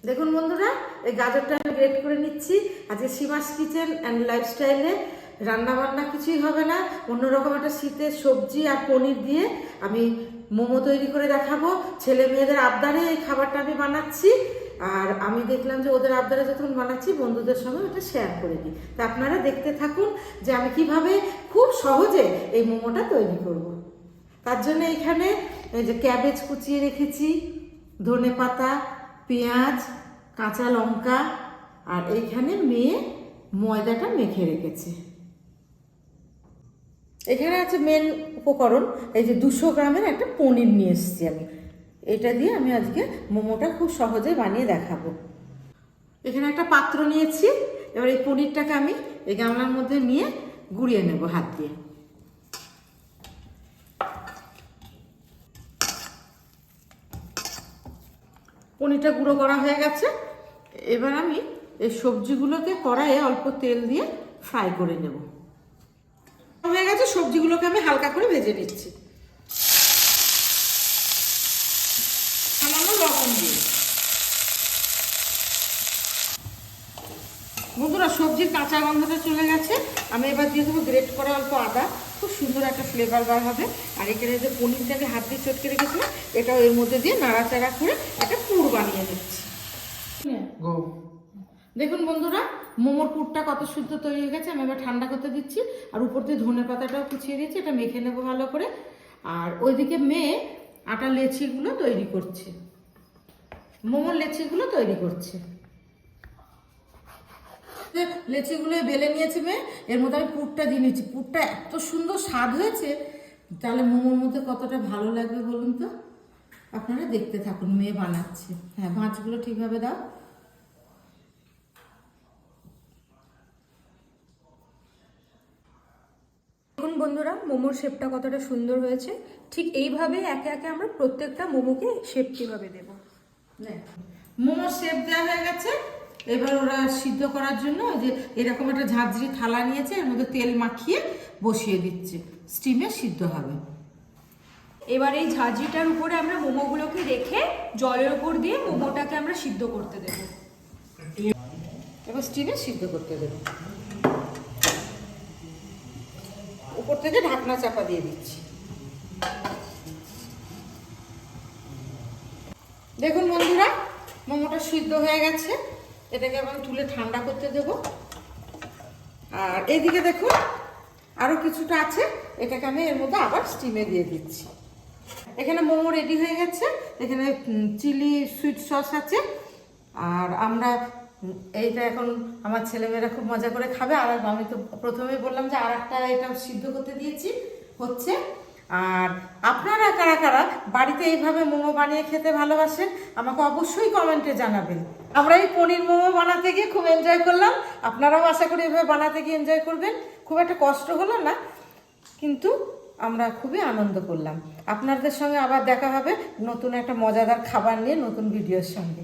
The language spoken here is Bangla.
দেখুন বন্ধুরা, এই গাজরটা আমি গ্রেট করে নিচ্ছি। আজকে সীমাস কিচেন অ্যান্ড লাইফস্টাইলে রান্নাবান্না কিছুই হবে না, অন্যরকম একটা শীতের সবজি আর পনির দিয়ে আমি মোমো তৈরি করে দেখাবো। ছেলে মেয়েদের আবদারে এই খাবারটা আমি বানাচ্ছি, আর আমি দেখলাম যে ওদের আবদারে যখন বানাচ্ছি বন্ধুদের সঙ্গে ওটা শেয়ার করে দিই। তা আপনারা দেখতে থাকুন যে আমি কিভাবে খুব সহজে এই মোমোটা তৈরি করব। তার জন্য এখানে এই যে ক্যাবেজ কুচিয়ে রেখেছি, ধনেপাতা, পেঁয়াজ, কাঁচা লঙ্কা, আর এইখানে মেয়ে ময়দাটা মেখে রেখেছে। এখানে আছে মেন উপকরণ, এই যে 200 গ্রামের একটা পনির নিয়ে এসেছি আমি। এটা দিয়ে আমি আজকে মোমোটা খুব সহজে বানিয়ে দেখাবো। এখানে একটা পাত্র নিয়েছি, এবার এই পনিরটাকে আমি এই গামলার মধ্যে নিয়ে গুঁড়িয়ে নেব হাত দিয়ে। পনিরটা গুঁড়ো করা হয়ে গেছে। এবার আমি এই সবজিগুলোকে কড়াইয়ে অল্প তেল দিয়ে ফ্রাই করে নেব। হয়ে গেছে, সবজিগুলোকে আমি হালকা করে ভেজে নিচ্ছি সামান্য লবণ দিয়ে। বন্ধুরা, সবজির কাঁচা গন্ধটা চলে গেছে। আমি এবার দিয়ে দেবো গ্রেট করা অল্প আদা, খুব সুন্দর একটা ফ্লেভার বার হবে। আর এখানে যে পনিরটাকে হাত দিয়ে চটকে রেখেছিলাম এটাও এর মধ্যে দিয়ে নাড়াচাড়া করে একটা পুর বানিয়ে নিচ্ছি। দেখুন বন্ধুরা, মোমোর পুরটা কত সুন্দর তৈরি হয়ে গেছে। আমি এবার ঠান্ডা করতে দিচ্ছি, আর উপর দিয়ে ধনে পাতাটাও কুচিয়ে দিচ্ছি। এটা মেখে নেবো ভালো করে। আর ওইদিকে মেয়ে আটা লেচিগুলো তৈরি করছে, মোমোর লেচিগুলো তৈরি করছে। লেচিগুলো বেলে নিয়েছে মেয়ে, এর মধ্যে আমি পুরটা দিয়ে নিচ্ছি। পুরটা এত সুন্দর স্বাদ হয়েছে, তাহলে মোমোর মধ্যে কতটা ভালো লাগবে বলুন তো। আপনারা দেখতে থাকুন, মেয়ে বানাচ্ছে। হ্যাঁ, ভাঁজগুলো ঠিকভাবে দাও। দেখুন বন্ধুরা, মোমোর শেপটা কতটা সুন্দর হয়েছে। ঠিক এইভাবে একে একে আমরা প্রত্যেকটা মোমোকে শেপ কিভাবে দেব। মোমোর শেপ দেওয়া হয়ে গেছে। এবার ওরা সিদ্ধ করার জন্য যে এরকম একটা ঝাঁঝরি থালা নিয়েছে, এর মধ্যে তেল মাখিয়ে বসিয়ে দিচ্ছে, স্টিমে সিদ্ধ হবে। এবার এই ঝাঁঝরিটার উপরে আমরা মোমোগুলোকে রেখে জলের উপর দিয়ে মোমোটাকে আমরা সিদ্ধ করতে দেব। এবার স্টিমে সিদ্ধ করতে দেবো। উপর থেকে ঢাকনা চাপা দিয়ে দিচ্ছি। দেখুন বন্ধুরা, মোমোটা সিদ্ধ হয়ে গেছে। এটাকে আবার তুলে ঠান্ডা করতে দেব। আর এইদিকে দেখুন আরো কিছুটা আছে, এটাকে আমি এর মধ্যে আবার স্টিমে দিয়ে দিচ্ছি। এখানে মোমো রেডি হয়ে গেছে। এখানে চিলি সুইট সস আছে। আর আমরা এইটা এখন আমার ছেলেমেয়েরা খুব মজা করে খাবে। আর আমি তো প্রথমেই বললাম যে আর একটা এটা সিদ্ধ করতে দিয়েছি, হচ্ছে। আর আপনারা কারা কারা বাড়িতে এইভাবে মোমো বানিয়ে খেতে ভালোবাসেন আমাকে অবশ্যই কমেন্টে জানাবেন। আমরা এই পনির মোমো বানাতে গিয়ে খুব এনজয় করলাম, আপনারাও আশা করি এভাবে বানাতে গিয়ে এনজয় করবেন। খুব একটা কষ্ট হলো না, কিন্তু আমরা খুবই আনন্দ করলাম। আপনাদের সঙ্গে আবার দেখা হবে নতুন একটা মজাদার খাবার নিয়ে, নতুন ভিডিওর সঙ্গে।